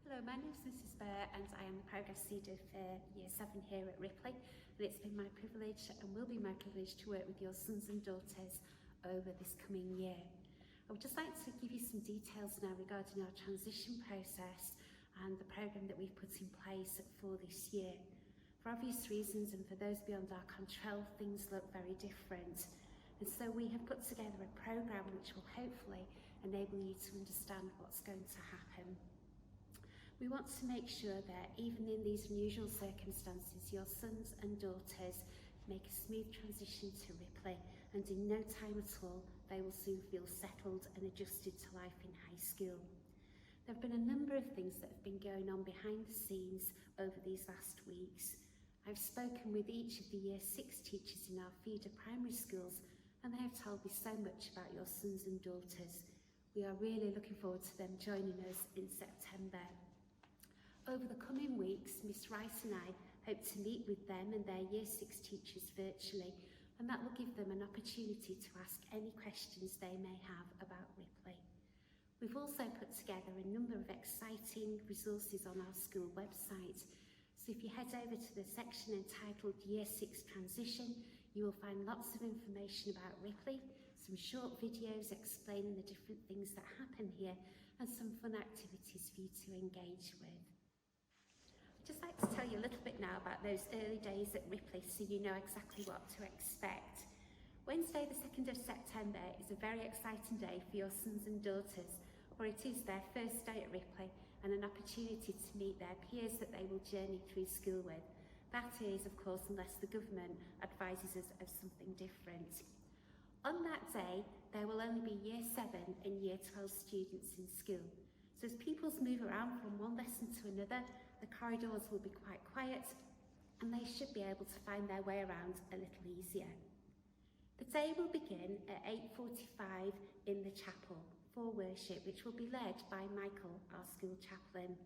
Hello, my name is Mrs. Burr and I am the Progress Leader for Year 7 here at Ripley, and it's been my privilege and will be my privilege to work with your sons and daughters over this coming year. I would just like to give you some details now regarding our transition process and the programme that we've put in place for this year. For obvious reasons and for those beyond our control, things look very different. And so we have put together a programme which will hopefully enable you to understand what's going to happen. We want to make sure that even in these unusual circumstances, your sons and daughters make a smooth transition to Ripley, and in no time at all, they will soon feel settled and adjusted to life in high school. There have been a number of things that have been going on behind the scenes over these last weeks. I've spoken with each of the Year 6 teachers in our feeder primary schools, and they have told me so much about your sons and daughters. We are really looking forward to them joining us in September. Over the coming weeks, Miss Wright and I hope to meet with them and their Year 6 teachers virtually, and that will give them an opportunity to ask any questions they may have about Ripley. We've also put together a number of exciting resources on our school website. So if you head over to the section entitled Year 6 Transition, you will find lots of information about Ripley, some short videos explaining the different things that happen here, and some fun activities for you to engage with. I'd just like to tell you a little bit now about those early days at Ripley so you know exactly what to expect. Wednesday the 2nd of September is a very exciting day for your sons and daughters, for it is their first day at Ripley and an opportunity to meet their peers that they will journey through school with. That is, of course, unless the government advises us of something different. On that day, there will only be Year 7 and Year 12 students in school. So as pupils move around from one lesson to another, the corridors will be quite quiet and they should be able to find their way around a little easier. The day will begin at 8:45 in the chapel for worship, which will be led by Michael, our school chaplain.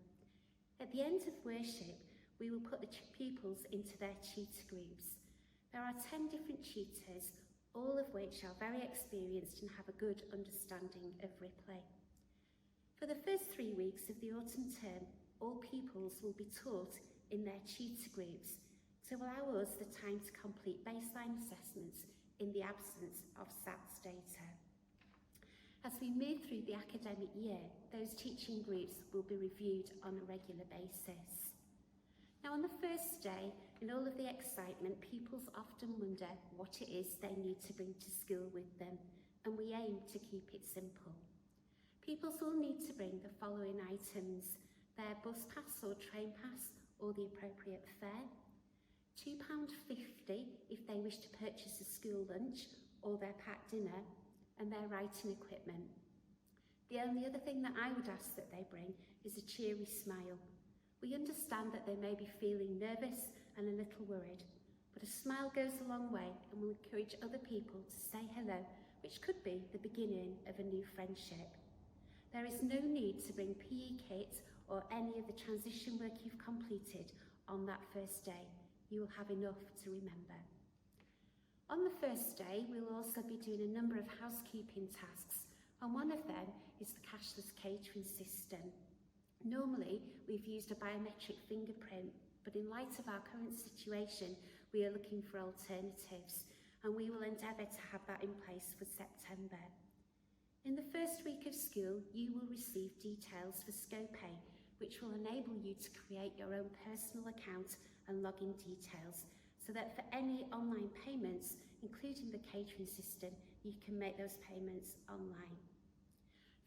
At the end of worship, we will put the pupils into their tutor groups. There are 10 different tutors, all of which are very experienced and have a good understanding of Ripley. For the first 3 weeks of the autumn term, all pupils will be taught in their tutor groups to allow us the time to complete baseline assessments in the absence of SATs data. As we move through the academic year, those teaching groups will be reviewed on a regular basis. Now, on the first day, in all of the excitement, pupils often wonder what it is they need to bring to school with them, and we aim to keep it simple. Pupils will need to bring the following items: their bus pass or train pass or the appropriate fare, £2.50 if they wish to purchase a school lunch or their packed dinner, and their writing equipment. The only other thing that I would ask that they bring is a cheery smile. We understand that they may be feeling nervous and a little worried, but a smile goes a long way and will encourage other people to say hello, which could be the beginning of a new friendship. There is no need to bring PE kits or any of the transition work you've completed on that first day. You will have enough to remember. On the first day, we'll also be doing a number of housekeeping tasks, and one of them is the cashless catering system. Normally, we've used a biometric fingerprint, but in light of our current situation, we are looking for alternatives, and we will endeavour to have that in place for September. In the first week of school, you will receive details for ScoPay, which will enable you to create your own personal account and login details, so that for any online payments, including the catering system, you can make those payments online.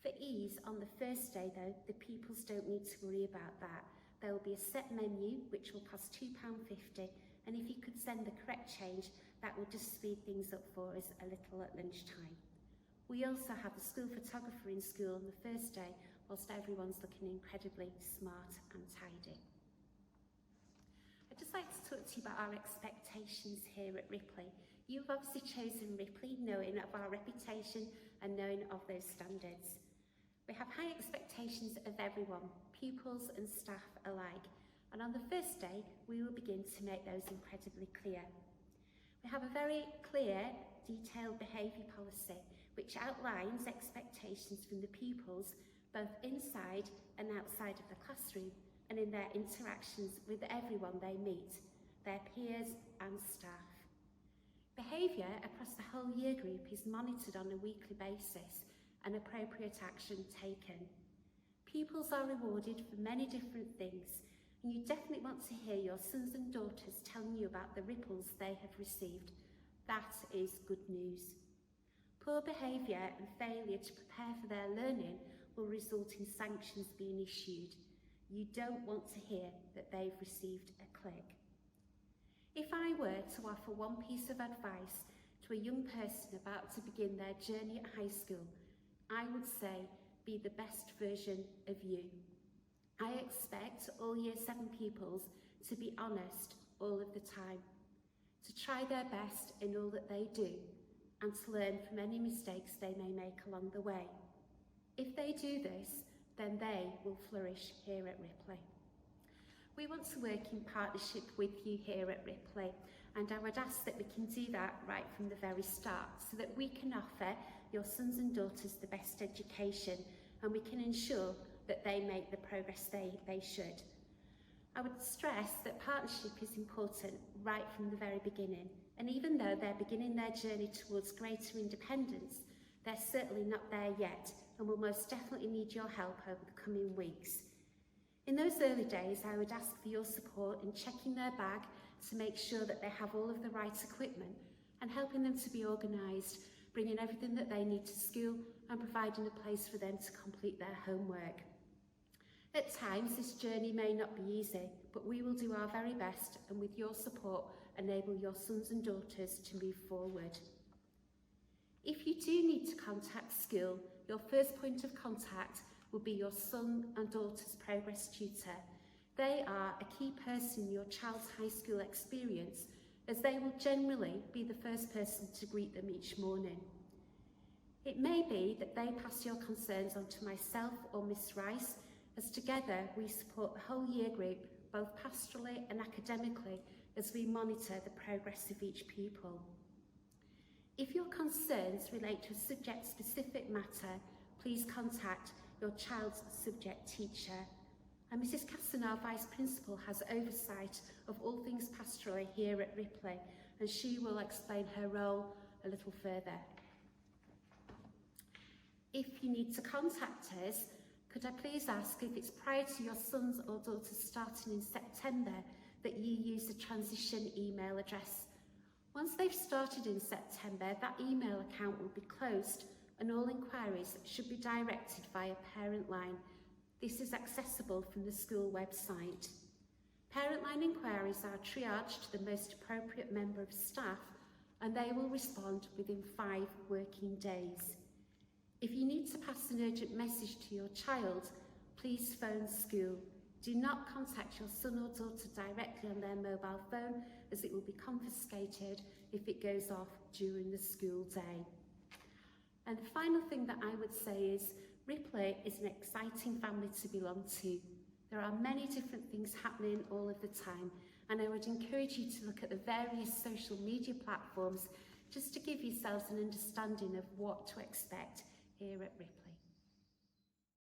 For ease, on the first day though, the pupils don't need to worry about that. There will be a set menu, which will cost £2.50, and if you could send the correct change, that will just speed things up for us a little at lunchtime. We also have the school photographer in school on the first day, whilst everyone's looking incredibly smart and tidy. I'd just like to talk to you about our expectations here at Ripley. You've obviously chosen Ripley, knowing of our reputation and knowing of those standards. We have high expectations of everyone, pupils and staff alike, and on the first day, we will begin to make those incredibly clear. We have a very clear, detailed behaviour policy which outlines expectations from the pupils, both inside and outside of the classroom and in their interactions with everyone they meet, their peers and staff. Behaviour across the whole year group is monitored on a weekly basis and appropriate action taken. Pupils are rewarded for many different things, and you definitely want to hear your sons and daughters telling you about the ripples they have received. That is good news. Poor behaviour and failure to prepare for their learning will result in sanctions being issued. You don't want to hear that they've received a click. If I were to offer one piece of advice to a young person about to begin their journey at high school, I would say, be the best version of you. I expect all Year 7 pupils to be honest all of the time, to try their best in all that they do, and to learn from any mistakes they may make along the way. If they do this, then they will flourish here at Ripley. We want to work in partnership with you here at Ripley, and I would ask that we can do that right from the very start, so that we can offer your sons and daughters the best education, and we can ensure that they make the progress they should. I would stress that partnership is important right from the very beginning, and even though they're beginning their journey towards greater independence, they're certainly not there yet and will most definitely need your help over the coming weeks. In those early days, I would ask for your support in checking their bag to make sure that they have all of the right equipment and helping them to be organised, bringing everything that they need to school and providing a place for them to complete their homework. At times, this journey may not be easy, but we will do our very best and with your support, enable your sons and daughters to move forward. If you do need to contact school, your first point of contact will be your son and daughter's progress tutor. They are a key person in your child's high school experience, as they will generally be the first person to greet them each morning. It may be that they pass your concerns on to myself or Miss Rice, as together we support the whole year group, both pastorally and academically, as we monitor the progress of each pupil. If your concerns relate to a subject-specific matter, please contact your child's subject teacher. And Mrs Casson, our Vice Principal, has oversight of all things pastoral here at Ripley, and she will explain her role a little further. If you need to contact us, could I please ask if it's prior to your sons or daughters starting in September that you use the transition email address. Once they've started in September, that email account will be closed and all inquiries should be directed via Parent Line. This is accessible from the school website. Parent Line inquiries are triaged to the most appropriate member of staff and they will respond within 5 working days. If you need to pass an urgent message to your child, please phone school. Do not contact your son or daughter directly on their mobile phone, as it will be confiscated if it goes off during the school day. And the final thing that I would say is Ripley is an exciting family to belong to. There are many different things happening all of the time, and I would encourage you to look at the various social media platforms just to give yourselves an understanding of what to expect here at Ripley.